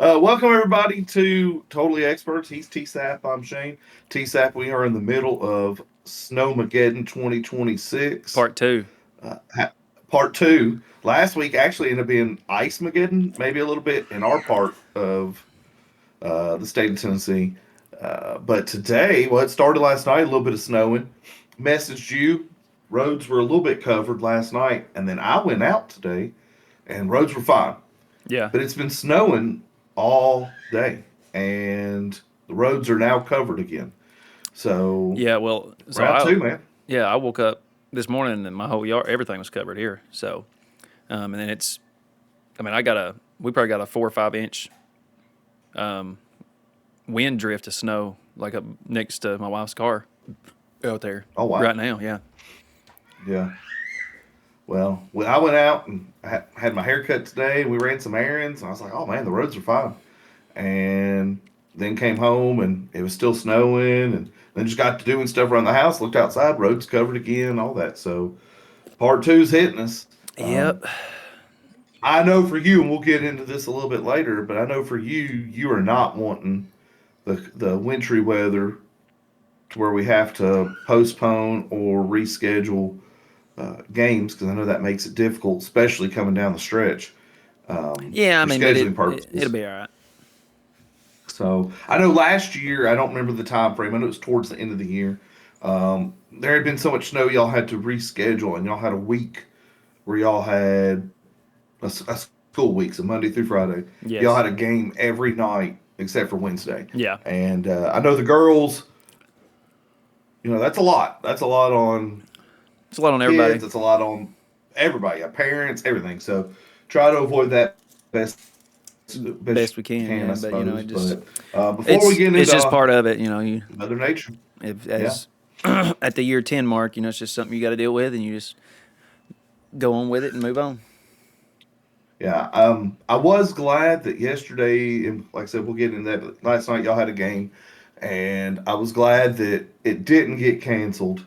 Welcome everybody to Totally Experts. He's TSAP. I'm Shane. TSAP. We are in the middle of Snowmageddon 2026, Part two. part two. Last week actually ended up being Ice Mageddon, maybe a little bit in our part of the state of Tennessee. But today, well, it started last night. A little bit of snowing. Messaged you. Roads were a little bit covered last night, and then I went out today, and roads were fine. Yeah. But it's been snowing all day, and the roads are now covered again. So Yeah. Well, so round I two, man. I woke up this morning and my whole yard, everything was covered here. So, and then we probably got a 4 or 5 inch wind drift of snow like up next to my wife's car out there Oh wow, right now. Yeah. yeah. Well, when I went out and had my haircut today, we ran some errands, and I was like, "Oh man, the roads are fine." And then came home, and it was still snowing, and then just got to doing stuff around the house. Looked outside, roads covered again, all that. So part two's hitting us. Yep. I know for you, and we'll get into this a little bit later, but I know for you, you are not wanting the wintry weather to where we have to postpone or reschedule games because I know that makes it difficult, especially coming down the stretch Yeah. I for mean, but scheduling it'll purposes. be all right. So I know last year, I don't remember the time frame. I know it was towards the end of the year. There had been so much snow, y'all had to reschedule, and y'all had a week where y'all had a school week, so Monday through Friday. Y'all had a Yes. game every night except for Wednesday. Yeah. And I know the girls, that's a lot. That's a lot on It's a lot on everybody. kids. It's a lot on everybody, parents, everything. So try to avoid that best you can, I Best we suppose. can. Yeah. But But it just before we get into it's just part of it. Mother Nature, If yeah, as at the year 10 mark, it's just something you got to deal with, and you just go on with it and move on. yeah. I was glad that yesterday, and like I said, we'll get into that. But last night, y'all had a game, and I was glad that it didn't get canceled.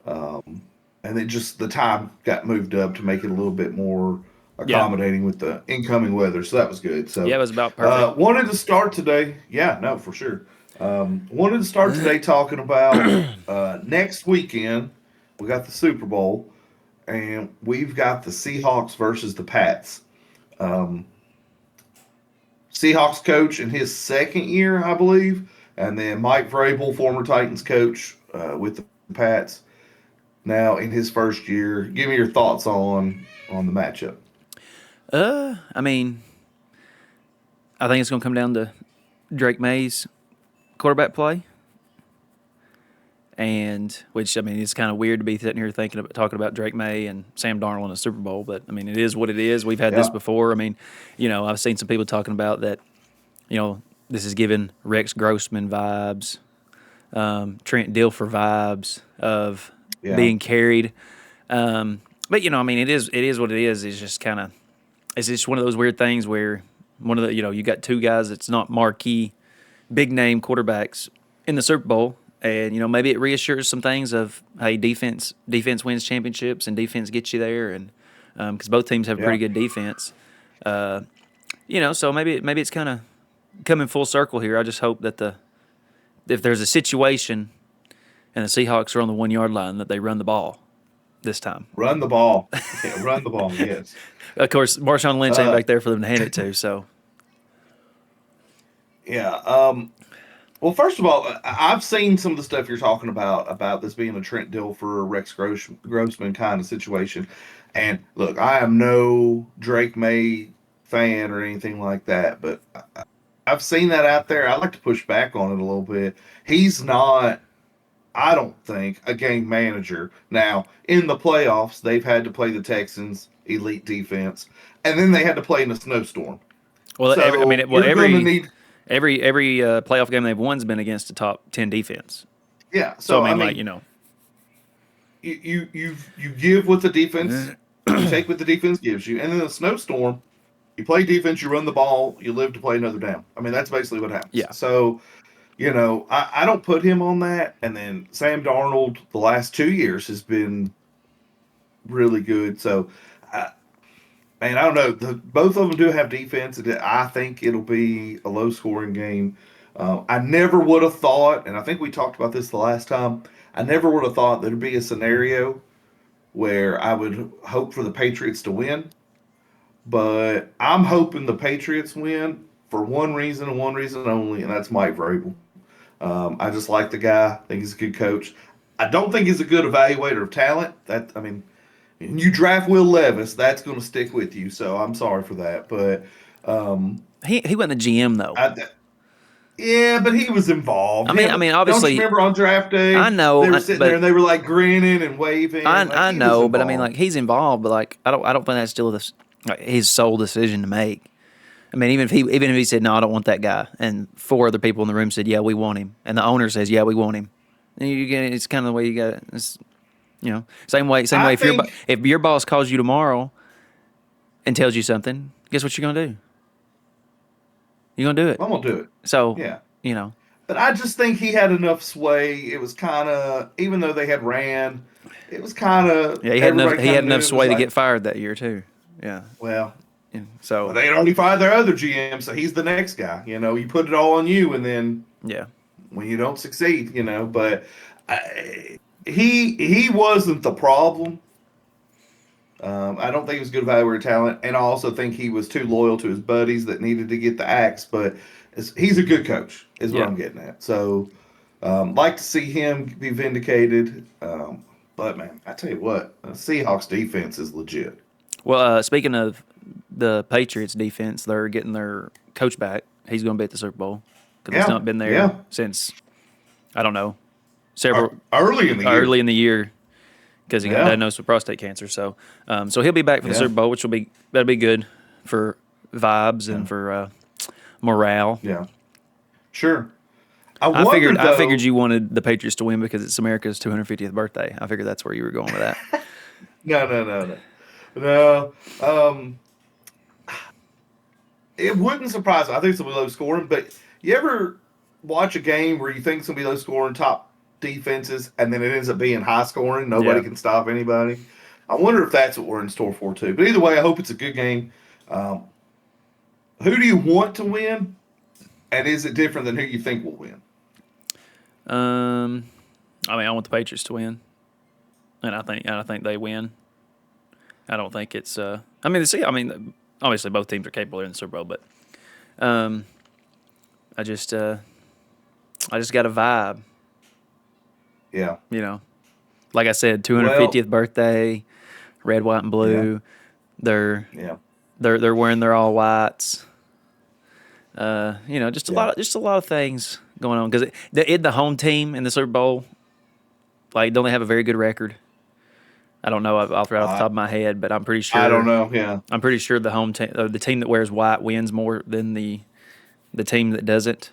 Um, and then just the time got moved up to make it a little bit more Yeah. accommodating with the incoming weather. So that was good. Yeah, it So was about perfect. wanted to start today. Yeah, no, for sure. Wanted to start today talking about next weekend. We got the Super Bowl, and we've got the Seahawks versus the Pats. Um, Seahawks coach in his second year, I believe, and then Mike Vrabel, former Titans coach with the Pats, now in his first year. Give me your thoughts on the matchup. I mean, I think it's going to come down to Drake May's quarterback play, and which I mean, it's kind of weird to be sitting here thinking about talking about Drake May and Sam Darnold in a Super Bowl, but I mean, it is what it is. We've had this Yeah, before. I mean, I've seen some people talking about that. This is giving Rex Grossman vibes, Trent Dilfer vibes of yeah, being carried. But I mean, it is what it is. It's just one of those weird things where one of the you got two guys that's not marquee, big name quarterbacks in the Super Bowl, and maybe it reassures some things of hey, defense wins championships and defense gets you there, and because both teams have yeah. pretty good defense, so maybe it's kind of coming full circle here. I just hope that if there's a situation and the Seahawks are on the 1 yard line that they run the ball this time. Run the ball. Yeah, run the ball. Yes. Of course, Marshawn Lynch ain't Uh, back there for them to hand it to. So yeah. Well, first of all, I've seen some of the stuff you're talking about this being a Trent Dilfer, Grossman kind of situation. And look, I am no Drake May fan or anything like that, but I've seen that out there. I like to push back on it a little bit. He's not, I don't think, a game manager. Now, in the playoffs, they've had to play the Texans, elite defense, and then they had to play in a snowstorm. well, So you're going to need, every playoff game they've won's been against the top 10 defense. yeah. So I So I mean, like mean, you give what the defense, you take what the defense gives you, and in a snowstorm, you play defense, you run the ball, you live to play another down. I mean, that's basically what happens. yeah, So I don't put him on that. And then Sam Darnold, the last 2 years has been really good. So Man, I don't know. Both of them do have defense. And I think it'll be a low scoring game. I never would have thought, and I think we talked about this the last time. I never would have thought there'd be a scenario where I would hope for the Patriots to win, but I'm hoping the Patriots win for one reason and one reason only, and that's Mike Vrabel. I just like the guy. I think he's a good coach. I don't think he's a good evaluator of talent. That I mean, you draft Will Levis, that's going to stick with you. So I'm sorry for that, but um, He wasn't a GM though. I, yeah, but he was involved. I Him, mean, don't you obviously, remember on draft I day know, they were sitting there but and they were like grinning and waving, like I he was know, but I mean, like involved. he's involved, but like I don't think that's still like his sole decision to make. I mean, even if he said no, I don't want that guy, and four other people in the room said yeah, we want him, and the owner says yeah, we want him, and you get it's kind of the way you got it. It's, same way I if think if your boss calls you tomorrow and tells you something, guess what you're gonna do? You're gonna do it. I'm gonna do it. So Yeah. you know, But I just think he had enough sway. It was kind of, even though they had ran, it was kind of, yeah, everybody he kind had of knew enough it was sway to like, get fired that year too. Yeah, well, yeah. well, So they had already fired their other GM, so he's the next guy. You put it all on you, and then yeah, when you don't succeed, but he wasn't the problem. I don't think he was a good evaluator of talent, and I also think he was too loyal to his buddies that needed to get the axe. But he's a good coach, is what yeah. I'm getting at. So, like to see him be vindicated. But man, I tell you what, the Seahawks defense is legit. Well, speaking of the Patriots defense, they're getting their coach back. He's going to be at the Super Bowl because he's Yeah, not been there yeah. since I don't know several Early in the year. early in the year because he got Yeah, diagnosed with prostate cancer. So he'll be back for the yeah, Super Bowl, which that'll be good for vibes yeah, and for morale. yeah. Sure. I wonder I figured though. you wanted the Patriots to win because it's America's 250th birthday. I figured that's where you were going with that. No, no, no, no, no. It wouldn't surprise me. I think it's gonna be low scoring. But you ever watch a game where you think it's gonna be low scoring, top defenses, and then it ends up being high scoring? Nobody Yeah. can stop anybody. I wonder if that's what we're in store for too. But either way, I hope it's a good game. Um, who do you want to win, and is it different than who you think will win? Um, I mean, I want the Patriots to win, and I think they win. I don't think it's. I mean, see, I mean, obviously both teams are capable in the Super Bowl, but um, I just got a vibe. Yeah, You know, like I said, well, 250th birthday, red, white, and yeah, blue. They're yeah, they're wearing their all whites. yeah. Just a lot of things going on because the home team in the Super Bowl, like, don't they have a very good record? I don't know off right off the I top of my head, but I don't know. Yeah, I'm pretty sure the home team, the team that wears white, wins more than the team that doesn't.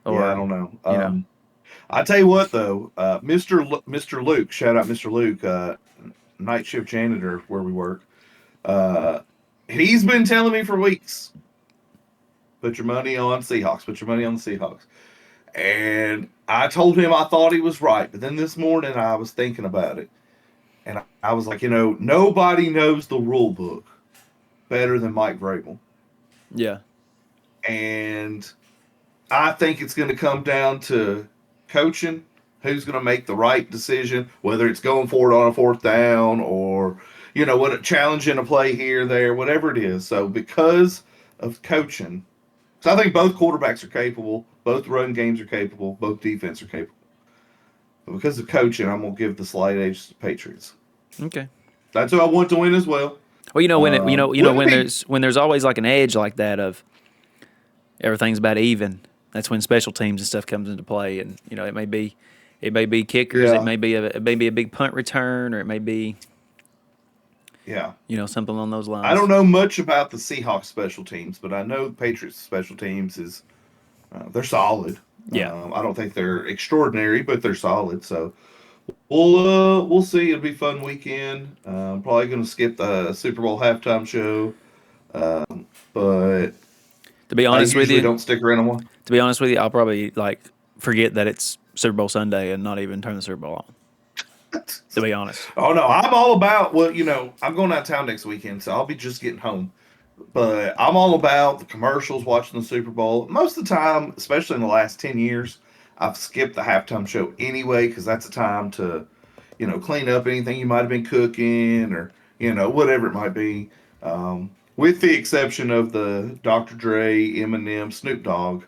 yeah. I Or, don't know. you know, I tell you what though, Mr. Luke, shout out Mr. Luke, night shift janitor where we work. Uh, he's been telling me for weeks, put your money on Seahawks, put your money on the Seahawks. And I told him I thought he was right, but then this morning I was thinking about it, and I was like, nobody knows the rule book better than Mike Vrabel, yeah, and I think it's going to come down to coaching. Who's going to make the right decision, whether it's going for it on a fourth down or, what challenging a play here, there, whatever it is. So because of coaching, so I think both quarterbacks are capable, both run games are capable, both defense are capable. But because of coaching, I'm going to give the slight edge to the Patriots. okay. That's who I want to win as well. Well, Wouldn't be. when there's always like an edge like that of everything's about even. That's when special teams and stuff comes into play, and it may be kickers, Yeah, it may be a big punt return, or it may be yeah. something along those I don't lines. know much about the Seahawks special teams, but I know the Patriots special teams is they're solid. Yeah. I don't think they're extraordinary, but they're solid. So we'll see. It'll be a fun weekend. Probably going to skip the Super Bowl halftime show, but To be I honest with usually you, don't stick around on one. I'll probably like forget that it's Super Bowl Sunday and not even turn the Super Bowl on. To be honest. Oh no, I'm all about. Well, I'm going out of town next weekend, so I'll be just getting home. But I'm all about the commercials, watching the Super Bowl. Most of the time, especially in the last 10 years, I've skipped the halftime show anyway because that's a time to, clean up anything you might have been cooking or whatever it might be. With the exception of the Dr. Dre, Eminem, Snoop Dogg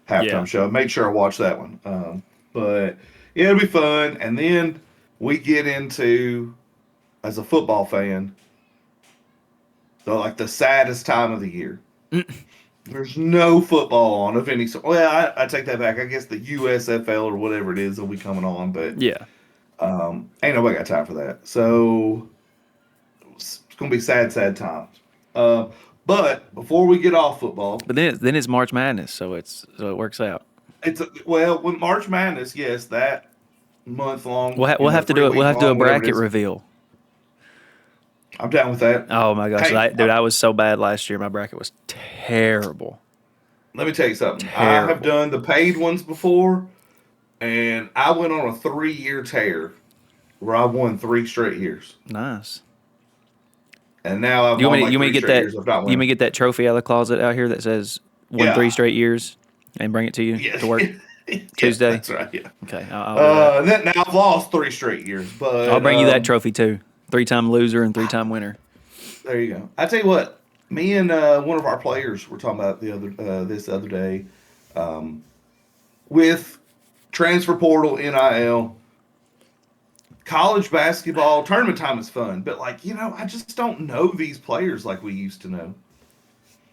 Yeah. halftime show. I made sure I watched that one. But yeah, it'll be fun. And then we get into, as a football fan, the saddest time of the year. There's no football on of any sort. Well, I take that back. I guess the USFL or whatever it is will be coming on, but Yeah. ain't nobody got time for that. So it's gonna be sad, sad times. Uh, but before we get off football, But then it's March Madness, so it works out. well with March Madness, yes, that month long, We'll have to do three it. We'll week have to do a long, whatever it bracket is. reveal. I'm down with that. Oh my gosh, Hey, dude, I was so bad last year. My bracket was terrible. let me tell you something. I have Terrible. done the paid ones before, and I went on a 3 year tear where I won 3 straight years. Nice. And now I've You want won me to, like you want me three to get straight that? years of not You want me winning. to get that trophy out of the closet out here that says won three Yeah. straight years, and bring it to you Yeah. to work Yeah, Tuesday? that's right. Yeah. Okay, I'll do that. Now I've lost 3 straight years, I'll but bring you that trophy too. 3-time loser and 3-time winner. there you go. I tell you what, me and one of our players were talking about this other day, um, with transfer portal, NIL, college basketball tournament time is fun, but I just don't know these players like we used to know.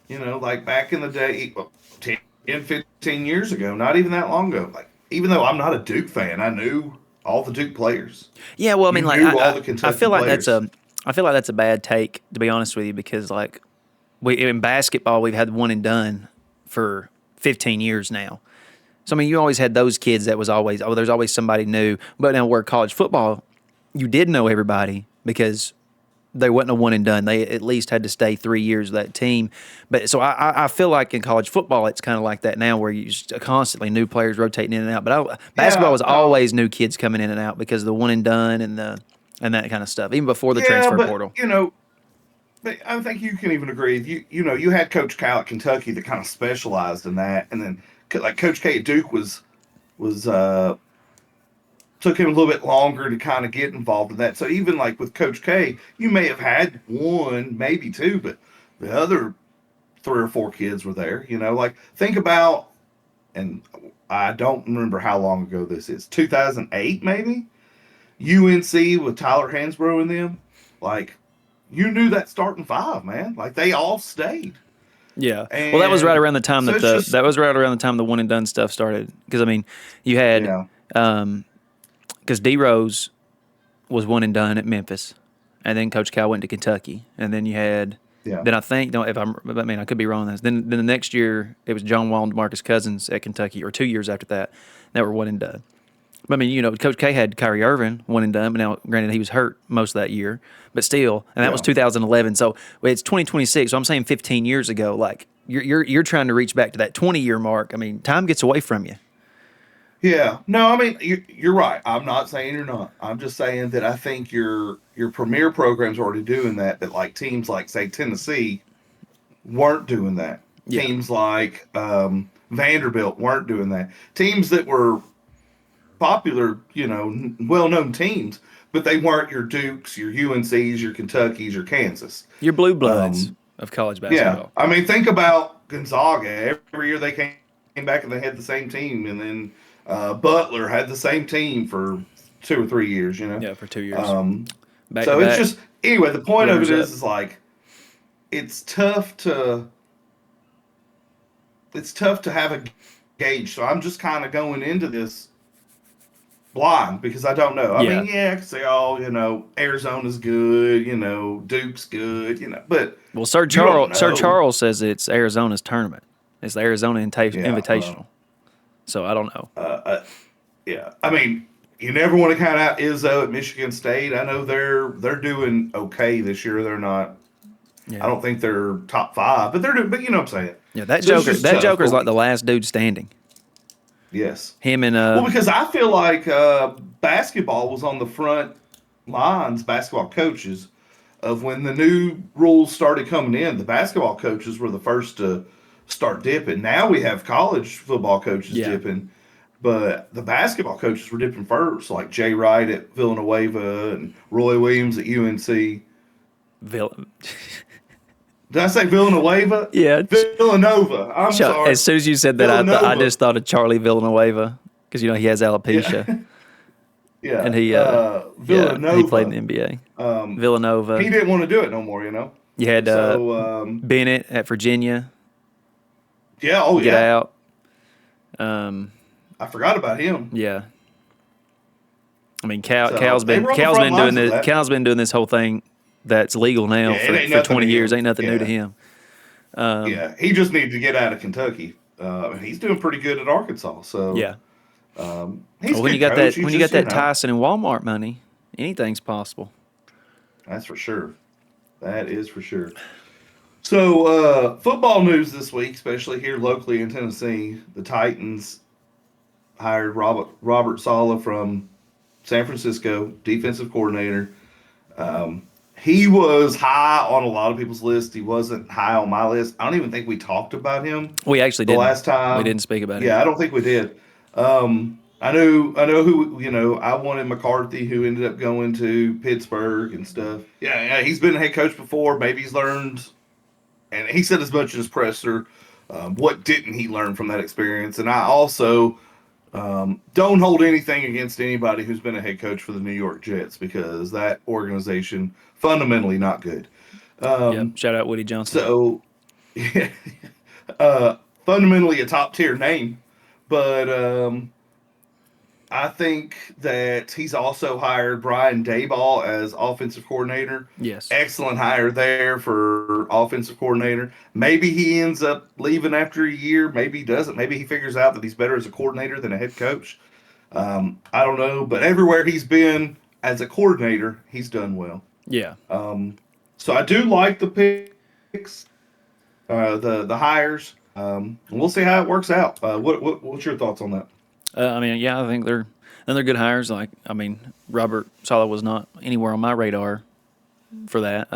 Like back in the day, well, 10, 15 years ago, not even that long ago. Like, even though I'm not a Duke fan, I knew all the Duke players. Yeah, well, I You mean, like knew all the I Kentucky feel like players. I feel like that's a bad take to be honest with you because like we in basketball we've had one and done for 15 years now. So I mean, you always had those kids that was always there's always somebody new. But now where college football, you did know everybody because they wasn't a one and done. They at least had to stay 3 years with that team. But so I feel like in college football, it's kind of like that now, where you just constantly new players rotating in and out. But basketball Yeah, was no, always new kids coming in and out because of the one and done and that kind of stuff, even before the yeah, transfer but portal. but I think you can even agree. You had Coach Cal at Kentucky that kind of specialized in that, and then like Coach K at Duke was took him a little bit longer to kind of get involved in that. So even like with Coach K, you may have had one, maybe two, but the other three or four kids were there. Like think about, and I don't remember how long ago this is. 2008 maybe. UNC with Tyler Hansbrough and them. Like you knew that starting five, man. Like they all stayed, Yeah. Well, that was right and around the time so that it's just that was right around the time the one and done stuff started. Because I mean, you had yeah, because D Rose was one and done at Memphis, and then Coach Cal went to Kentucky, and then you had. yeah, Then I think, don't if I'm, I mean, I could be wrong on this. Then the next year it was John Wall and Marcus Cousins at Kentucky, or 2 years after that, that were one and done. But I mean, Coach K had Kyrie Irving one and done, but now granted he was hurt most of that year, but still, and that was yeah. 2011. So it's 2026. So I'm saying 15 years ago. Like you're trying to reach back to that 20-year mark. I mean, time gets away from you. Yeah, no, I mean you're right. I'm not saying you're not. I'm just saying that I think your premier program's already doing that. That like teams like say Tennessee weren't doing that. Yeah, Teams like Vanderbilt weren't doing that. Teams that were popular, well-known teams, but they weren't your Dukes, your UNCs, your Kentuckys, your Kansas. you're blue bloods Um, of college yeah, basketball. I mean think about Gonzaga. Every year they came back and they had the same team, and then Butler had the same team for 2 or 3 years. Yeah, for 2 years, Um, back to so it's back, just anyway. The point of it runners up. is like it's tough to have a gauge. So I'm just kind of going into this blind because I don't know. I Yeah. mean, yeah, I can say, oh, Arizona's good, Duke's good, but Well, you don't Sir know. Charles says it's Arizona's tournament. It's the Arizona Yeah, Invitational. So I don't know. yeah. I mean, you never want to count out Izzo at Michigan State. I know they're doing okay this year. They're not. I Yeah. don't think they're top five, but they're doing. But you know what I'm saying. Yeah, that So it's Joker, just that tough. Joker's But like the last dude standing. Yes. Him and Well, because I feel like basketball was on the front lines, basketball coaches, of when the new rules started coming in. The basketball coaches were the first to start dipping. Now we have college football coaches yeah, dipping, but the basketball coaches were dipping first, like Jay Wright at Villanova and Roy Williams at UNC. Vill- Did I say Villanova? yeah. Villanova. I'm sorry. As soon as you said that, I Villanova. just thought of Charlie Villanueva because he has alopecia, Yeah. and Yeah. he played in Villanova. the NBA. Um, he Villanova. didn't want to do it no more, you know? You had So, Bennett at Virginia. yeah. Oh, Get yeah. out. Um, I forgot about him. yeah. I mean, So they were on the front lines of that. Cal's been doing this whole thing that's legal now Yeah, it ain't for nothing to 20 years. him. Ain't nothing new to Yeah. him. Yeah. He just needed to get out of Kentucky. He's doing pretty good at Arkansas. So Yeah. he's Well, a when you good got coach. that He's when you got just, you that know, Tyson and Walmart money, anything's possible. that's for sure. That is for sure. So, football news this week, especially here locally in Tennessee, the Titans hired Robert Sala from San Francisco, defensive coordinator. Um, he was high on a lot of people's list. He wasn't high on my list. I don't even think we talked about him We actually the didn't. last We time. didn't speak about him. Yeah, I don't think we did. I know who you know. I wanted McCarthy, who ended up going to Pittsburgh and stuff. Yeah, yeah, he's been a head coach before. Maybe he's learned, and he said as much in his presser. What didn't he learn from that experience? And I also don't hold anything against anybody who's been a head coach for the New York Jets because that organization fundamentally not good. Yep. Um, Shout out Woody Johnson. so, yeah, uh, fundamentally a top tier name, but I think that he's also hired Brian Dayball as offensive coordinator. Yes. Excellent hire there for offensive coordinator. Maybe he ends up leaving after a year. Maybe he doesn't. Maybe he figures out that he's better as a coordinator than a head coach. I don't know. But everywhere he's been as a coordinator, he's done well. Yeah. So I do like the picks, the hires. We'll see how it works out. What's your thoughts on that? I mean, yeah, I think they're good hires. Like, I mean, Robert Saleh was not anywhere on my radar for that.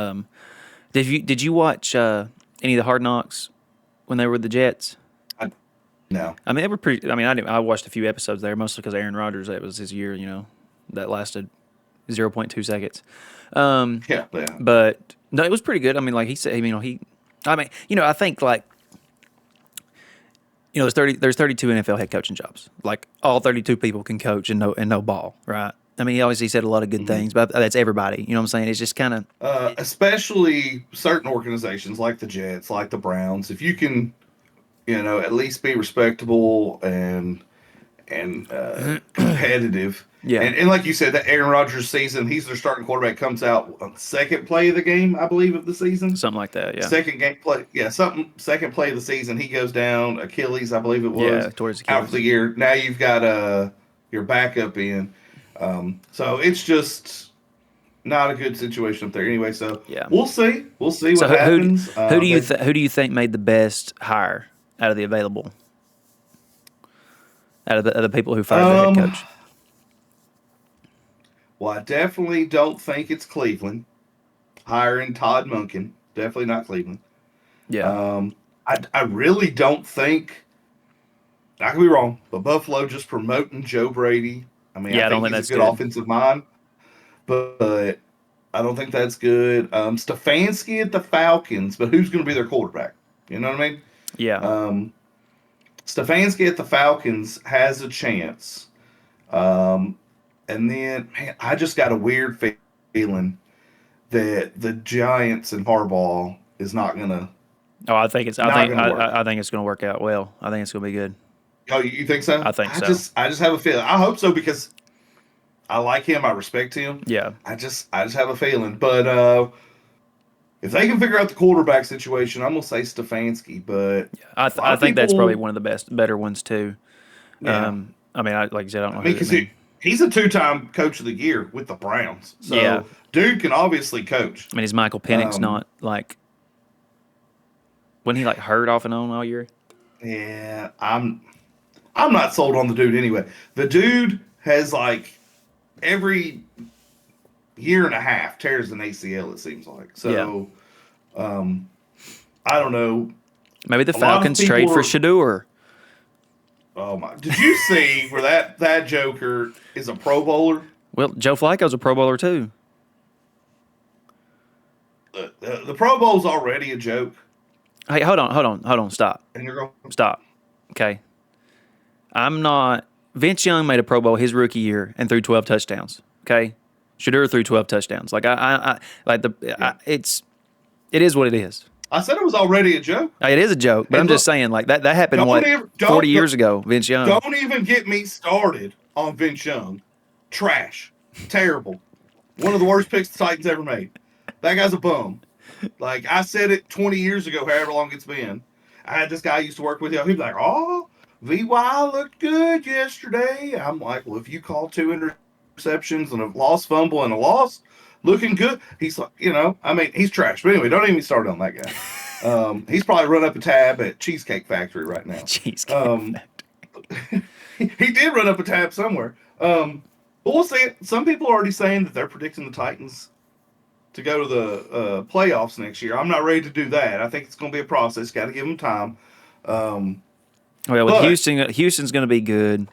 Did you watch any of the Hard Knocks when they were with the Jets? I, no. I mean, they were pretty. I mean, I watched a few episodes there, mostly because Aaron Rodgers. That was his year. That lasted 0.2 seconds. Yeah, yeah. But no, it was pretty good. I mean, like he said, I think like. There's 32 NFL head coaching jobs. Like all 32 people can coach and no ball, right? I mean, he said a lot of good things, but that's everybody. You know what I'm saying? It's just kind of Especially certain organizations like the Jets, like the Browns. If you can, at least be respectable and competitive. Yeah. And like you said, that Aaron Rodgers season, he's their starting quarterback, comes out on the second play of the game, I believe, of the season. Something like that, yeah. Second game play, yeah, second play of the season, he goes down, Achilles, I believe it was. Yeah, towards Achilles. Out for the year. Now you've got your backup in. So it's just not a good situation up there. Anyway, so yeah. we'll see. We'll see So what happens. Who do you think made the best hire out of the available? Out of the people who fired the head coach? Well, I definitely don't think it's Cleveland hiring Todd Monken. Definitely not Cleveland. Yeah. I really don't think. I could be wrong, but Buffalo just promoting Joe Brady. I mean, Yeah, I I don't think think he's that's a good good. offensive mind, but I don't think that's good. Stefanski at the Falcons, but who's going to be their quarterback? You know what I mean? Yeah. Stefanski at the Falcons has a chance. And then, man, I just got a weird feeling that the Giants and Harbaugh is not going to. Oh, I think it's Not gonna work. I think it's going to work out well. I think it's going to be good. Oh, you think so? I think so. I just have a feeling. I hope so because I like him. I respect him. Yeah. I just have a feeling. But if they can figure out the quarterback situation, I'm gonna say Stefanski. But I think that's probably one of the better ones too. Yeah. I mean, like I said, I don't know. because he's a 2-time coach of the year with the Browns. So Yeah. dude can obviously coach. I mean, is Michael Penix not like? Wasn't he like hurt off and on all year? Yeah, I'm not sold on the dude anyway. The dude has like every year and a half tears an ACL. It seems like Yeah. so. Um, I don't know. Maybe the A lot of Falcons trade people for are. Shador. Oh my! Did you see where that Joker is a Pro Bowler? Well, Joe Flacco's a Pro Bowler too. The Pro Bowl's already a joke, Hey, hold on, stop, and you're going. stop. Okay, I'm not. Vince Young made a Pro Bowl his rookie year and threw 12 touchdowns. Okay, Shador threw 12 touchdowns. Like I like Yeah, it is what it is. I said it was already a joke. It is a joke, but I'm And just look, saying, like that happened don't what even 40 years ago. Vince Young. don't even get me started on Vince Young. Trash, terrible, one of the worst picks the Titans ever made. That guy's a bum. Like I said it 20 years ago, however long it's been. I had this guy I used to work with. He'd be like, "Oh, VY looked good yesterday." I'm like, "Well, if you call two interceptions and a lost fumble and a loss, looking good." He's like, I mean, he's trash. But anyway, don't even start on that guy. He's probably run up a tab at Cheesecake Factory right now. Cheesecake. Um, he did run up a tab somewhere. But we'll see. Some people are already saying that they're predicting the Titans to go to the playoffs next year. I'm not ready to do that. I think it's going to be a process. Got to give them time. Well, with But Houston's going to be good,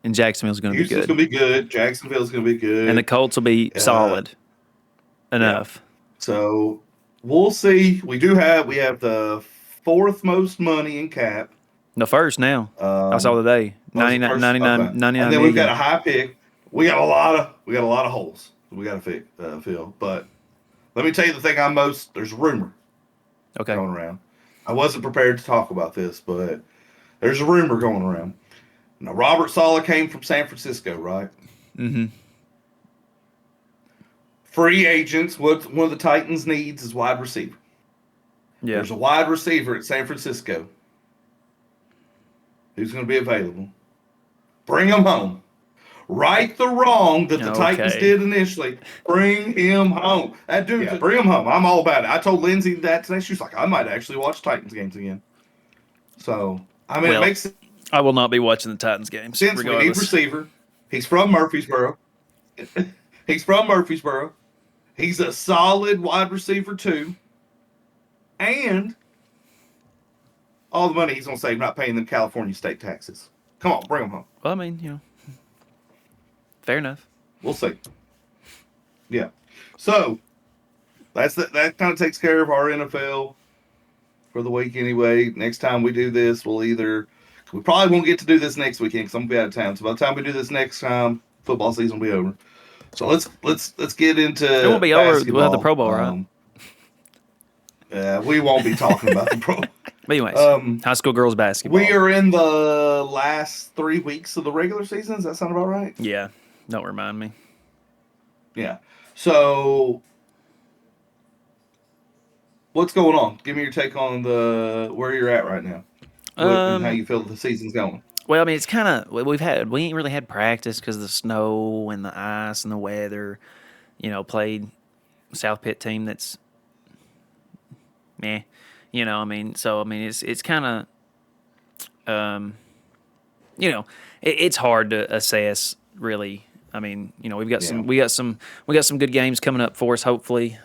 and Jacksonville's going to be Houston's good, going to be good. Jacksonville's going to be good. and the Colts will be solid enough. So we'll see. We have the fourth most money in cap. The first now. I saw today. Was it 99, first? 99, Okay. 99 And then we've got a million. high pick. We got a lot of holes. We got to fill. But let me tell you the thing there's a rumor Okay. going around. I wasn't prepared to talk about this, but there's a rumor going around. Now, Robert Saleh came from San Francisco, right? Mm-hmm. Free agents, what one of the Titans needs is wide receiver. Yeah. There's a wide receiver at San Francisco who's going to be available. Bring him home. Right the wrong that the Titans Okay. did initially. Bring him home. That dude, bring him home. I'm all about it. I told Lindsay that today. She was like, I might actually watch Titans games again. So, I mean, Well, it makes I will not be watching the Titans games. sense. We need Regardless. receiver. He's from Murfreesboro. He's from Murfreesboro. He's a solid wide receiver, too. And all the money he's going to save not paying them California state taxes. Come on, bring him home. Well, I mean, fair enough. We'll see. Yeah. So that kind of takes care of our NFL for the week anyway. Next time we do this, we probably won't get to do this next weekend because I'm gonna be out of town. So by the time we do this next time, football season will be over. So let's get into It won't be over. We'll have the Pro Bowl, right? Yeah, we won't be talking about the Pro. But anyways, high school girls basketball. We are in the last 3 weeks of the regular season. Does that sound about right? Yeah. Don't remind me. Yeah. So, what's going on? Give me your take on where you're at right now, and how you feel the season's going. Well, I mean, it's kind of we ain't really had practice because of the snow and the ice and the weather. Played South Pitt team that's meh. I mean, it's kind of it's hard to assess really. I mean, we got some good games coming up for us. Hopefully,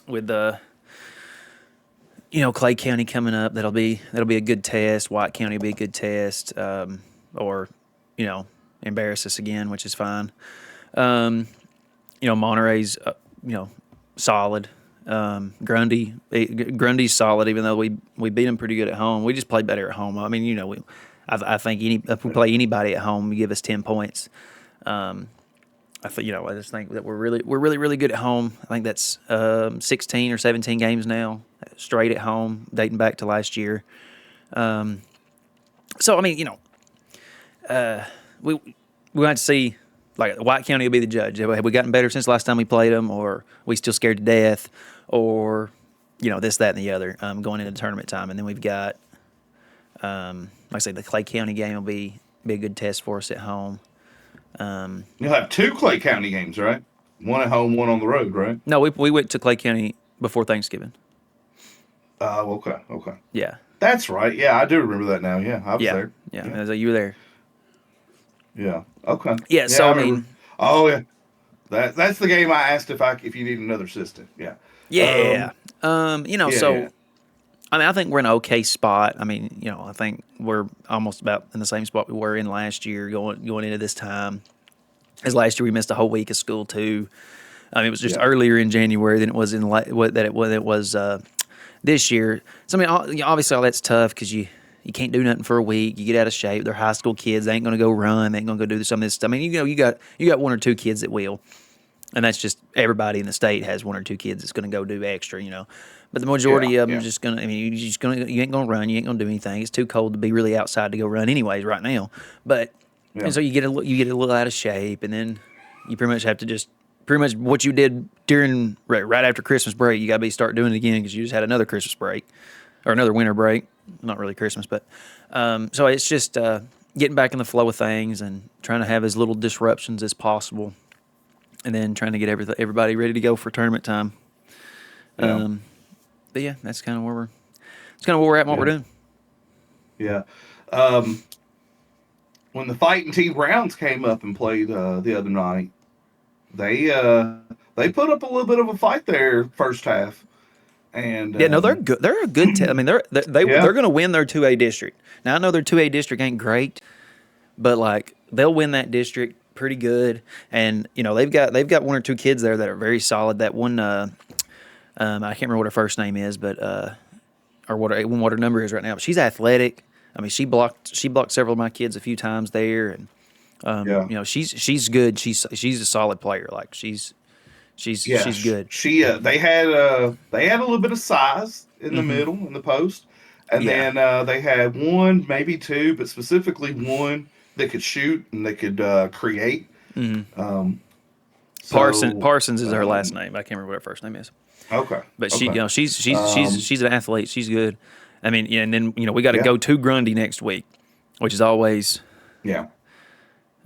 with the Clay County coming up, that'll be a good test. White County will be a good test, or embarrass us again, which is fine. Monterey's solid. Grundy's solid, even though we beat them pretty good at home. We just played better at home. I mean, I think if we play anybody at home, you give us 10 points. I just think that we're really good at home. I think that's 16 or 17 games now straight at home, dating back to last year. So I mean, we want to see, like, White County will be the judge. Have we gotten better since last time we played them, or we still scared to death, or this, that, and the other going into tournament time. And then we've got, like I say, the Clay County game will be a good test for us at home. You'll have 2 Clay County games, right? One at home, one on the road, right? No, we went to Clay County before Thanksgiving. Okay. Yeah. That's right. Yeah, I do remember that now. Yeah, I was Yeah, there. yeah. Yeah, I was like, you were there. yeah. Okay. Yeah. Yeah, So I I remember. mean, Oh yeah, that's the game I asked if you need another assistant. Yeah. yeah. Yeah, yeah, So I mean, I think we're in an okay spot. I mean, I think we're almost about in the same spot we were in last year, going into this time. As last year we missed a whole week of school too. I mean, it was just yeah, earlier in January than it was in what it was this year. So I mean, obviously all that's tough because you can't do nothing for a week. You get out of shape. They're high school kids. They ain't gonna go run. They ain't gonna go do some of this stuff. I mean, you got one or two kids that will, and that's just everybody in the state has one or two kids that's gonna go do extra. But the yeah, majority of them yeah, just gonna. I mean, you ain't gonna run. You ain't gonna do anything. It's too cold to be really outside to go run anyways right now. But yeah, and so you get a little out of shape, and then you pretty much have to just pretty much what you did during right after Christmas break. You got to be start doing it again because you just had another Christmas break or another winter break. Not really Christmas, but so it's just getting back in the flow of things and trying to have as little disruptions as possible, and then trying to get everybody ready to go for tournament time. yeah, Um, but yeah, that's kind of where we're. It's kind of where we're at and what we're yeah, doing. yeah. Um, when the Fighting T Browns came up and played the other night, they uh, they put up a little bit of a fight there first half, and Yeah, no, they're good. They're a good. I mean, they're yeah, going to win their 2A district. Now I know their 2A district ain't great, but like they'll win that district pretty good. And they've got one or two kids there that are very solid. That one, I can't remember what her first name is, but or what her number is right now. But she's athletic. I mean, she blocked several of my kids a few times there, and yeah. she's good. She's a solid player. Like Yeah, she's good. she they had a little bit of size in the middle in the post, and Yeah. then they had one, maybe two, but specifically one that could shoot and they could create. Um, so Parsons is her last um, name. I can't remember what her first name is. okay, But she, okay, um, she's an athlete. She's good. I mean, yeah, and then we got to yeah, go to Grundy next week, which is always, yeah,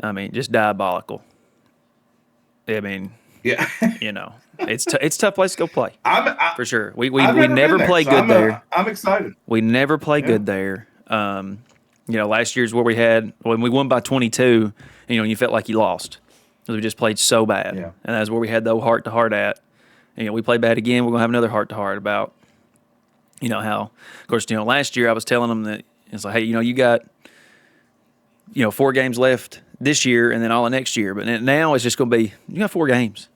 I mean, just diabolical. I mean, yeah. it's a tough place to go play for sure. I've We never been never there, play so good there. I'm excited. We never play Yeah, good there. Last year's where we had when we won by 22. You felt like you lost because we just played so bad, yeah, and that's where we had the heart to heart at. We play bad again. We're gonna have another heart to heart about how, of course, last year I was telling them that it's like, hey, you got, 4 games left this year and then all of next year. But now it's just going to be, you got 4 games,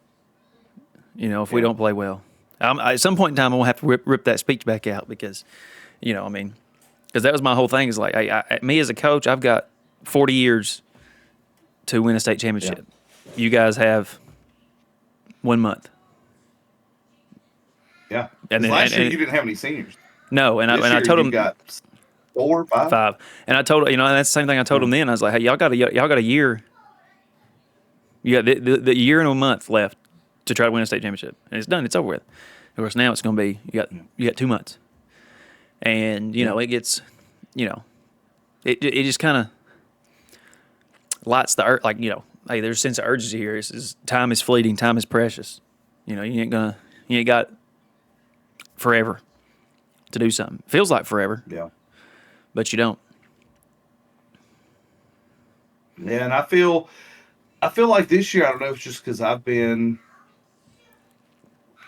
if we yeah, don't play well. At some point in time, I'm going to have to rip that speech back out because, I mean, because that was my whole thing is like, hey, me as a coach, I've got 40 years to win a state yeah, championship. You guys have 1 month. yeah. And Because then, last year and you didn't have any seniors. no, and This I year told you've them, got four, five. 5. And I told and that's the same thing I told Yeah, them then. I was like, hey, y'all got a year. You got the year and a month left to try to win a state championship, and it's done. It's over with. Of course, now it's going to be you got 2 months, and yeah, it gets, it just kind of lights the like hey, there's a sense of urgency here. Time is fleeting, time is precious. You ain't got forever to do something. Feels like forever, yeah. but you don't. Yeah, and I feel like this year I don't know if it's just because I've been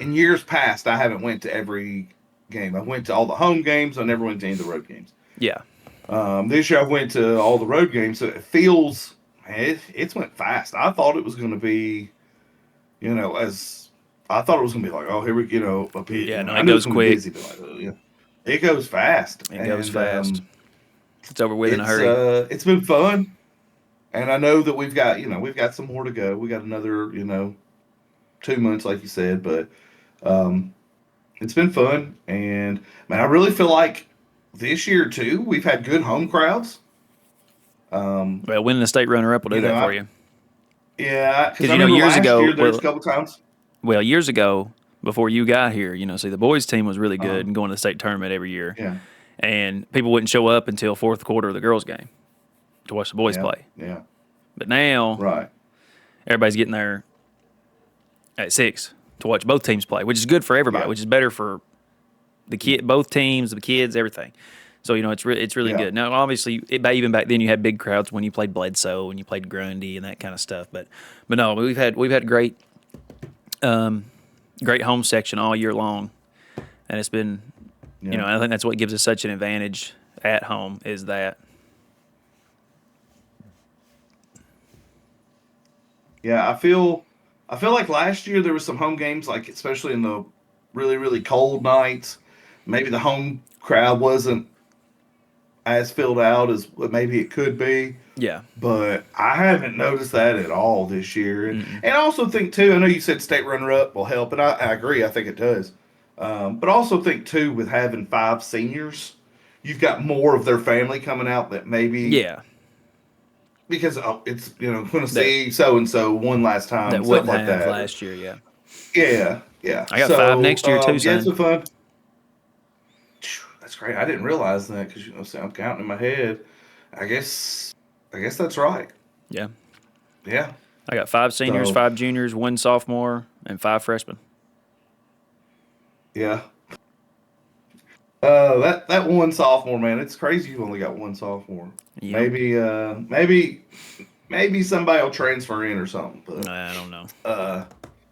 in years past I haven't went to every game. I went to all the home games. I never went to any of the road games. Yeah, This year I went to all the road games, so it feels man, it's went fast. I thought it was going to be as I thought it was going to be like here we a bit. yeah. No, I it knew it was goes going to be quick. busy, but it goes fast, It goes and fast. It's over with in a hurry. it's been fun. And I know that we've got some more to go. We got another 2 months, like you said, but um, it's been fun. And man, I really feel like this year too, we've had good home crowds. Um, Well, winning the state runner-up will do you know, that for I, you. yeah, because Because I remember years last ago, year there's a couple times. years ago, before you got here, see, the boys' team was really Uh, good and going to the state tournament every year, yeah, and people wouldn't show up until fourth quarter of the girls' game to watch the boys yeah, play. yeah, But now right, everybody's getting there at 6 to watch both teams play, which is good for everybody, yeah, which is better for both teams, the kids, everything. So it's really Yeah. good. Now, obviously, even back then, you had big crowds when you played Bledsoe and you played Grundy and that kind of stuff. But no, we've had great home section all year long, and it's been, Yeah. I think that's what gives us such an advantage at home is that. Yeah, I feel like last year there was some home games, like especially in the really really cold nights. Maybe the home crowd wasn't as filled out as what maybe it could be, Yeah. but I haven't noticed that at all this year. And Mm-mm. and I also think too. I know you said state runner up will help, and I agree. I think it does. But I also think too with having five seniors, you've got more of their family coming out that maybe Yeah. because it's going to That see so and so one last time that and stuff wouldn't like have that. Or last year. Yeah. yeah, yeah. I got five So next year too, yeah, it's son. been fun. That's great. I didn't realize that because see, I'm counting in my head. I guess I guess that's right. Yeah. Yeah. I got five seniors, So five juniors, one sophomore, and five freshmen. yeah. That one sophomore, man, it's crazy you've only got one sophomore. Yep. Maybe somebody will transfer in or something, but I don't know. uh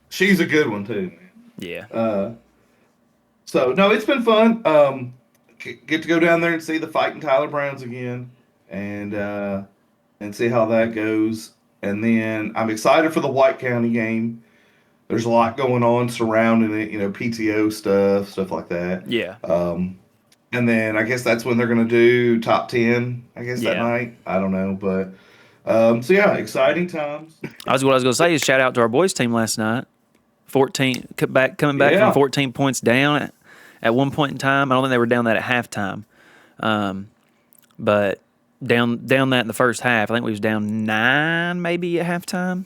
she's a good one too, Yeah. man. So no, it's been fun. Get to go down there and see the fighting Tyler Browns again, and and see how that goes. And then I'm excited for the White County game. There's a lot going on surrounding it, PTO stuff like that. Yeah. Um, and then I guess that's when they're going to do top 10, I guess that Yeah. night. I don't know. But so yeah, exciting times. What I was gonna say is shout out to our boys team last night. 14 coming back from Yeah. 14 points down at one point in time. I don't think they were down that at halftime, but down that in the first half. I think we was down 9 maybe at halftime.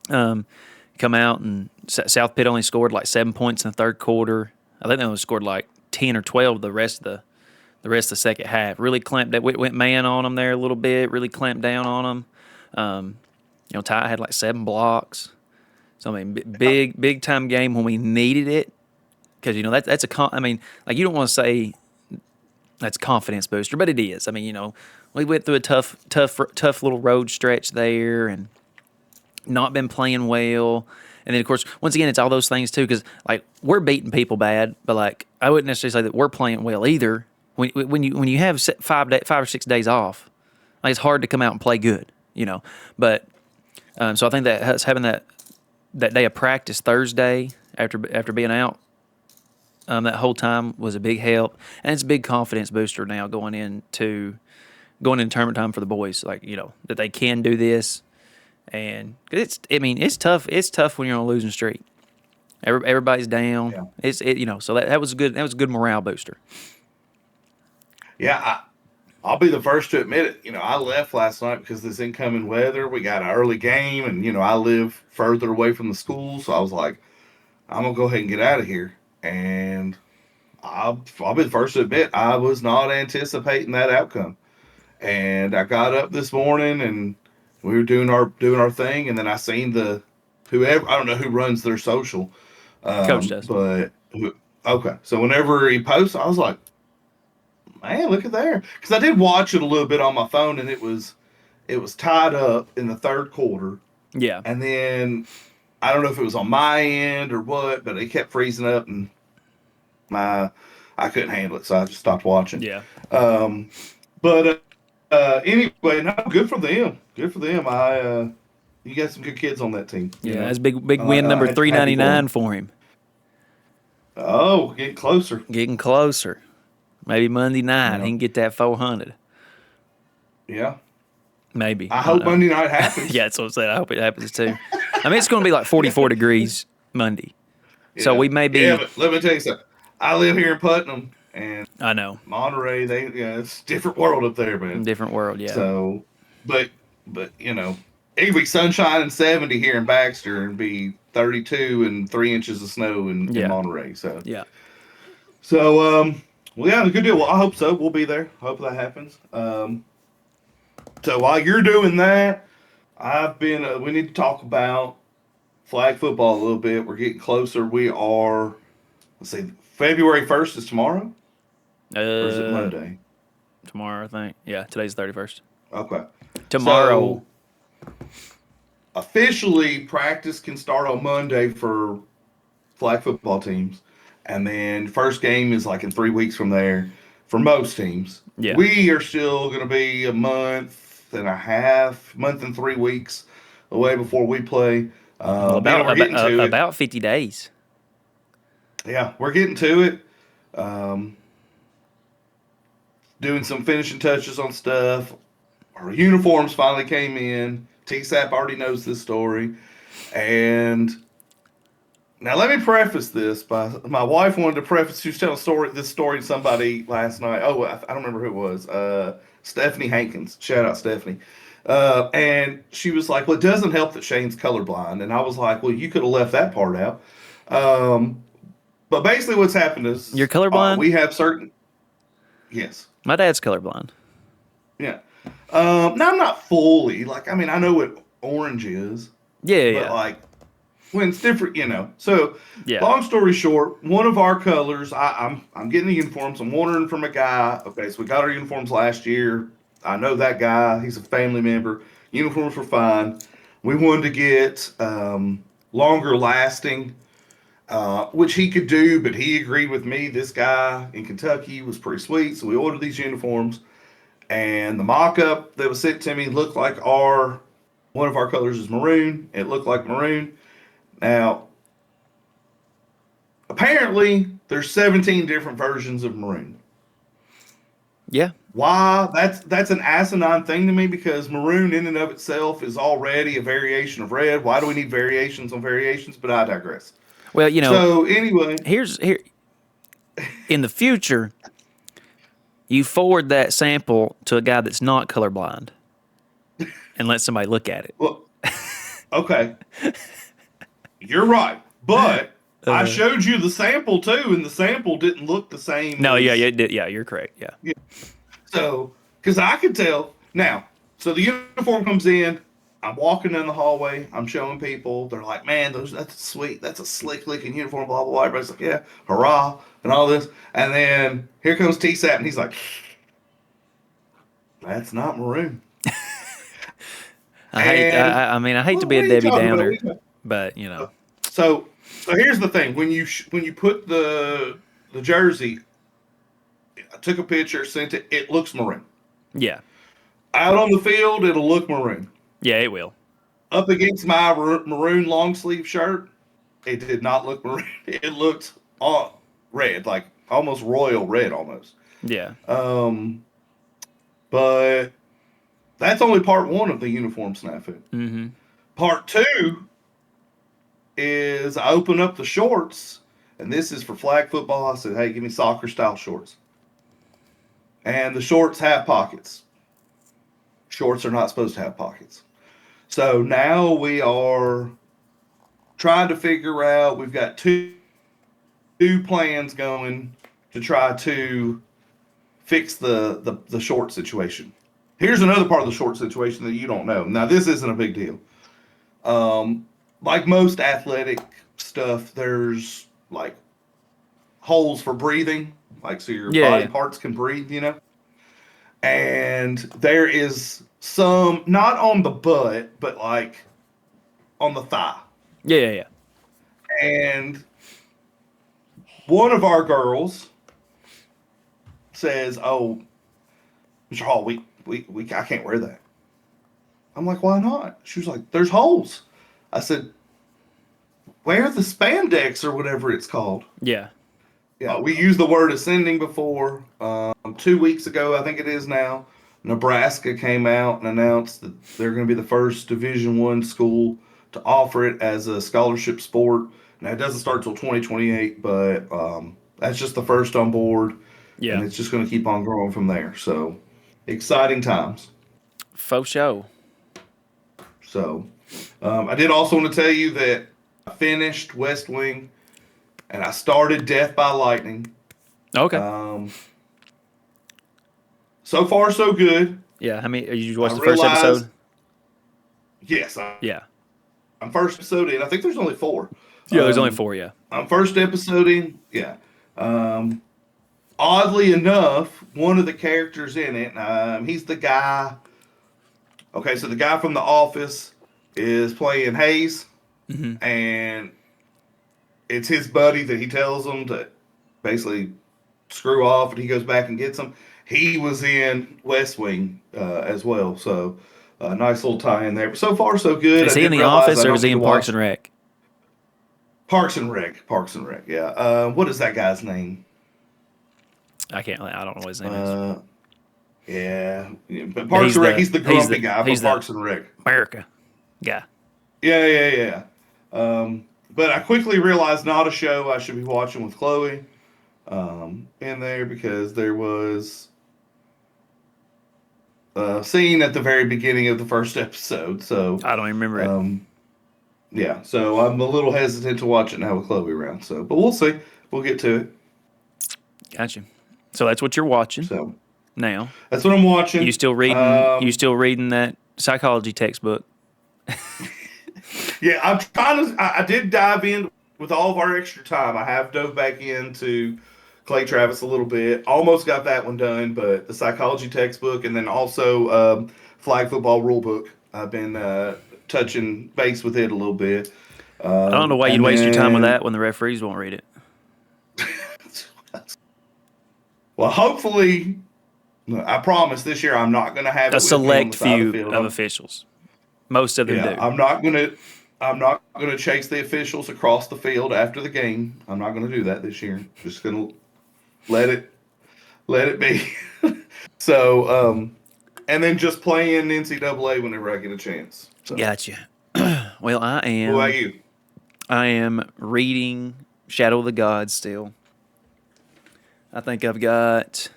Come out and South Pitt only scored like 7 points in the third quarter. I think they only scored like 10 or 12 the rest of the second half. Really clamped that went man on them there a little bit. Really clamped down on them. Ty had like 7 blocks. So I mean, big time game when we needed it because that's I mean, like you don't want to say that's a confidence booster, but it is. I mean, we went through a tough little road stretch there and not been playing well. And then, of course, once again, it's all those things, too, because, like, we're beating people bad, but, like, I wouldn't necessarily say that we're playing well either. When you have 5 or 6 days off, like, it's hard to come out and play good, But, so I think that us having that day of practice Thursday after being out that whole time was a big help. And it's a big confidence booster now going into tournament time for the boys, like, that they can do this. And it's tough. It's tough when you're on a losing streak. Everybody's down. Yeah. So that was good. That was a good morale booster. Yeah. I'll be the first to admit it. I left last night because this incoming weather. We got an early game, and I live further away from the school, so I was like, I'm gonna go ahead and get out of here. And I'll be the first to admit I was not anticipating that outcome. And I got up this morning and we were doing our thing, and then I seen the whoever I don't know who runs their social, Coach does. but okay. So whenever he posts, I was like, man, look at there, because I did watch it a little bit on my phone, and it was tied up in the third quarter, Yeah. and then I don't know if it was on my end or what, but it kept freezing up, and my I couldn't handle it, so I just stopped watching. Yeah. Um, but anyway, no, good for them. Good for them. You got some good kids on that team. Yeah. That's big win number Happy for 399 them. for him. Oh, getting closer. Getting closer. Maybe Monday night he Yeah, can get that 400. yeah. Maybe. I I don't hope know. Monday night happens. Yeah, that's what I'm saying. I hope it happens too. I mean, it's going to be like 44 degrees Monday. So Yeah, we may yeah. be. But let me tell you something. I live here in Putnam, and I know. Monterey. It's a different world up there, man. Different world. Yeah. So, but it could be sunshine and 70 here in Baxter, and be 32 and 3 inches of snow in Yeah. Monterey. So, Yeah. well, yeah, good deal. Well, I hope so. We'll be there. Hope that happens. So while you're doing that, I've been. We need to talk about flag football a little bit. We're getting closer. We are. Let's see. February 1st is tomorrow, or is it Uh, Monday? tomorrow, I think. Yeah, today's 31st. Okay. Tomorrow. So officially, practice can start on Monday for flag football teams, and then first game is like in 3 weeks from there for most teams. Yeah. We are still going to be a month and 3 weeks away before we play. Well, Man, we're getting to it. about 50 days. Yeah, we're getting to it. Um, doing some finishing touches on stuff. Our uniforms finally came in. TSAP already knows this story. And now let me preface this by my wife wanted to preface. She was telling this story to somebody last night. Oh, I don't remember who it was. Stephanie Hankins. Shout out Stephanie. And she was like, "Well, it doesn't help that Shane's colorblind." And I was like, "Well, you could have left that part out." Um, but basically, what's happened You're is colorblind? we have certain. Yes. My dad's colorblind. Yeah. Now I'm not fully like. I mean, I know what orange is, Yeah, but yeah, like when it's different, you know. So, yeah. long story short, one of our colors, I'm getting the uniforms. I'm ordering from a guy. Okay, so we got our uniforms last year. I know that guy. He's a family member. Uniforms were fine. We wanted to get longer lasting, which he could do, but he agreed with me. This guy in Kentucky was pretty sweet, so we ordered these uniforms. And the mock-up that was sent to me looked like our one of our colors is maroon. It looked like maroon. Now, apparently, there's 17 different versions of maroon. Yeah. Why? That's an asinine thing to me because maroon in and of itself is already a variation of red. Why do we need variations on variations? But I digress. Well, So anyway, here in the future, you forward that sample to a guy that's not colorblind and let somebody look at it. well, okay, you're right, but I showed you the sample too, and the sample didn't look the same No, as yeah, you're correct. Yeah. so, because I could tell now. So the uniform comes in. I'm walking down the hallway. I'm showing people. They're like, "Man, that's sweet. That's a slick looking uniform." Blah blah blah. Everybody's like, "Yeah, hurrah!" and all this. And then here comes TSAT, and he's like, "That's not maroon." And I mean, I hate to be what a are you Debbie talking about? Downer, but So here's the thing: when you put the jersey, I took a picture, sent it. It looks maroon. yeah, Out on the field, it'll look maroon. yeah, it will. Up against my maroon long sleeve shirt, it did not look maroon. It looked red, like almost royal red, almost. Yeah, Um, but that's only part one of the uniform snafu. mm-hmm. Part two is I open up the shorts, and this is for flag football. I said, "Hey, give me soccer style shorts," and the shorts have pockets. Shorts are not supposed to have pockets. So now we are trying to figure out. We've got two plans going to try to fix the short situation. Here's another part of the short situation that you don't know. Now this isn't a big deal. Like most athletic stuff, there's like holes for breathing, like so your Yeah, body yeah, parts can breathe, you know. And there is some not on the butt, but like on the thigh. yeah, yeah, yeah. And one of our girls says, "Oh, Mr. Hall, we I can't wear that." I'm like, "Why not?" She was like, "There's holes." I said, "Wear the spandex or whatever it's called." Yeah. Yeah, we used the word ascending before. 2 weeks ago, I think it is now, Nebraska came out and announced that they're going to be the first Division I school to offer it as a scholarship sport. Now it doesn't start till 2028, but that's just the first on board, and Yeah. it's just going to keep on growing from there. So exciting times. Faux show. So I did also want to tell you that I finished West Wing and I started Death by Lightning. Okay. Um, so far, so good. Yeah. How many? You I watched the first realized, episode? yes, Yeah. I'm first episode in. I think there's only four. Yeah. There's only four. Yeah. I'm first episode in. Yeah. Um, oddly enough, one of the characters in it, he's the guy. Okay, so the guy from The Office is playing Hayes, Hmm. and it's his buddy that he tells him to basically screw off, and he goes back and gets him. He was in West Wing as well, so nice little tie in there. But so far, so good. Is I he in did The realize Office I or don't is he need to in Parks watch and Rec? Parks and Rec. Parks and Rec, yeah. What is that guy's name? I can't. I don't know what his name is. Uh, yeah, but But Parks and Rec. He's the grumpy guy from he's the Parks and Rec. America guy. Yeah. But I quickly realized not a show I should be watching with Chloe in there because there was a scene at the very beginning of the first episode. So, I don't even remember it. um, yeah, so I'm a little hesitant to watch it now with Chloe around. So, but we'll see. We'll get to it. Gotcha. So that's what you're watching So now. that's what I'm You watching. still reading? You still reading that psychology textbook? Yeah, I'm trying to. I did dive in with all of our extra time. I have dove back into Clay Travis a little bit. Almost got that one done, but the psychology textbook and then also flag football rule book. I've been touching base with it a little bit. I don't know why you'd And waste your time with then, that when the referees won't read it. well, hopefully, I promise this year I'm not going to have A it with me on select the side of the few field. of officials. Most of them Yeah, do. I'm not gonna chase the officials across the field after the game. I'm not gonna do that this year. Just gonna let it let it be. So, and then just playing NCAA whenever I get a chance. So, Gotcha. Well, what about you? I am reading Shadow of the Gods still. I think I've got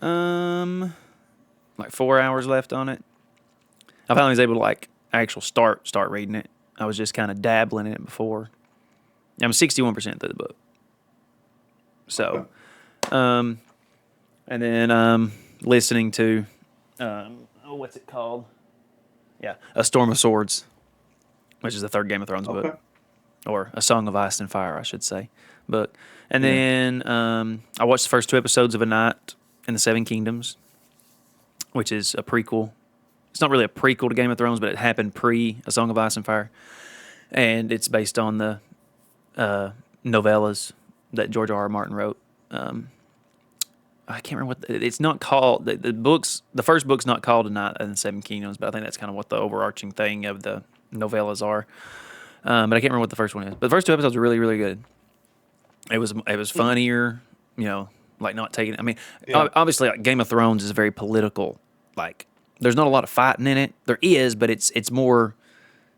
like 4 hours left on it. I finally was able to like actual start reading it. I was just kind of dabbling in it before. I'm 61% through the book. Okay. So, um, and then listening to what's it called? Yeah, A Storm of Swords, which is the third Game of Thrones book, Okay. or A Song of Ice and Fire, I should say, book. And Yeah. then I watched the first two episodes of A Night in the Seven Kingdoms, which is a prequel. It's not really a prequel to Game of Thrones, but it happened pre A Song of Ice and Fire, and it's based on the novellas that George R. R. Martin wrote. I can't remember what it's not called. The books, the first book's not called A Night in the Seven Kingdoms, but I think that's kind of what the overarching thing of the novellas are. But I can't remember what the first one is. But the first two episodes were really, really good. It was funnier, like not taking. I mean, Yeah. obviously, like Game of Thrones is very political. Like, there's not a lot of fighting in it. There is, but it's more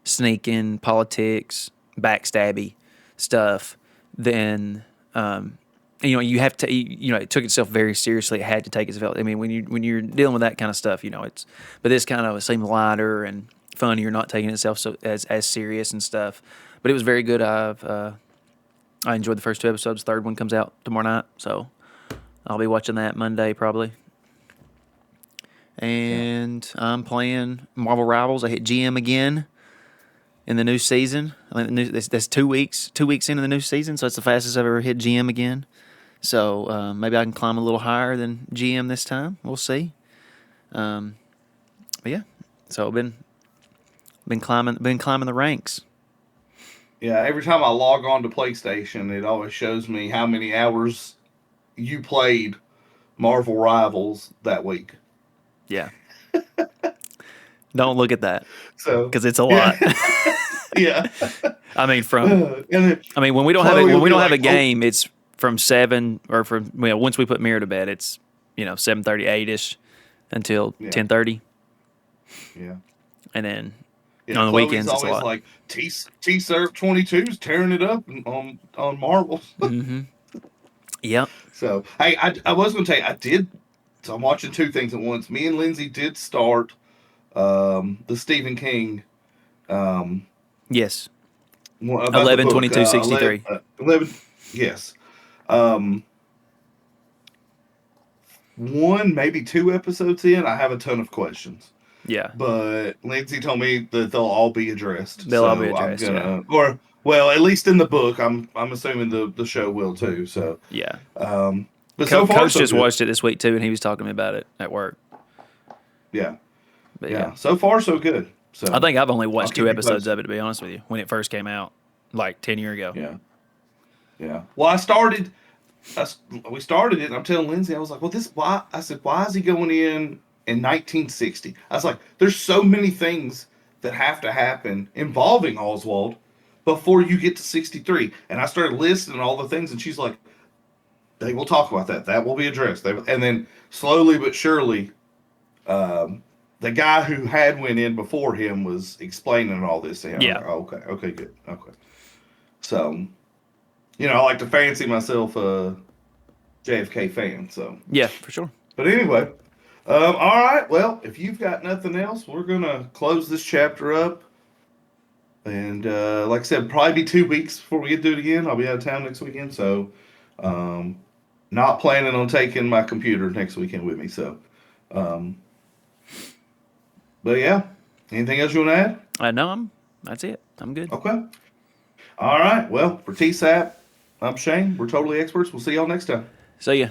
sneaking, politics, backstabby stuff than you have to. It took itself very seriously. It had to take itself. I mean, when you're dealing with that kind of stuff, it's. But this kind of seemed lighter and funnier, not taking itself so as serious and stuff. But it was very good. I enjoyed the first two episodes. Third one comes out tomorrow night, so I'll be watching that Monday probably. Yeah. And I'm playing Marvel Rivals. I hit GM again in the new season. I think that's 2 weeks. 2 weeks into the new season, so it's the fastest I've ever hit GM again. So maybe I can climb a little higher than GM this time. We'll see. But yeah, so I've been climbing the ranks. Yeah. Every time I log on to PlayStation, it always shows me how many hours you played Marvel Rivals that week. Yeah, don't look at that So, because it's a yeah. lot. Yeah. I mean, And then when we don't have it, Chloe when will we be don't have a like, "Oh, game, it's from 7 or from once we put Mira to bed, it's 7:30, 8ish until yeah, 10:30, yeah, and then yeah." on the Chloe's weekends it's a always lot. like T Serve 22's tearing it up on marbles. Mm-hmm. Yep. So hey, I was going to tell you I did. So I'm watching two things at once. Me and Lindsay did start the Stephen King um, Yes. about the 11, book 22, 11, 63. 11. Yes. Um, One, maybe two episodes in, I have a ton of questions. Yeah. But Lindsay told me that they'll all be addressed. They'll all be So I'm addressed. Yeah. gonna, or well, at least in the book, I'm assuming the show will too. So Yeah. um, But so far, Coach so just good. watched it this week too, and he was talking to me about it at work. Yeah, But yeah, yeah. So far, so good. I So think I've only I'll watched two keep you episodes of posted. it, to be honest with you, when it first came out, like 10 years ago. Yeah, yeah. Well, I started. We started it, and I'm telling Lindsay, I was like, "Well, this why?" I said, "Why is he going in 1960?" I was like, "There's so many things that have to happen involving Oswald before you get to 63." And I started listing all the things, and she's like, "They will talk about that. That will be addressed." And then slowly but surely, the guy who had went in before him was explaining all this to him. I was Yeah, like, "Oh, okay, okay, good, okay." So, I like to fancy myself a JFK fan. So, yeah, for sure. but anyway, all right. Well, if you've got nothing else, we're gonna close this chapter up. And like I said, probably be 2 weeks before we get to do it again. I'll be out of town next weekend, so um, not planning on taking my computer next weekend with me. So, um, but yeah, anything else you want to add? No, that's it. I'm good. Okay. All right. Well, for TSAP, I'm Shane. We're totally experts. We'll see y'all next time. See ya.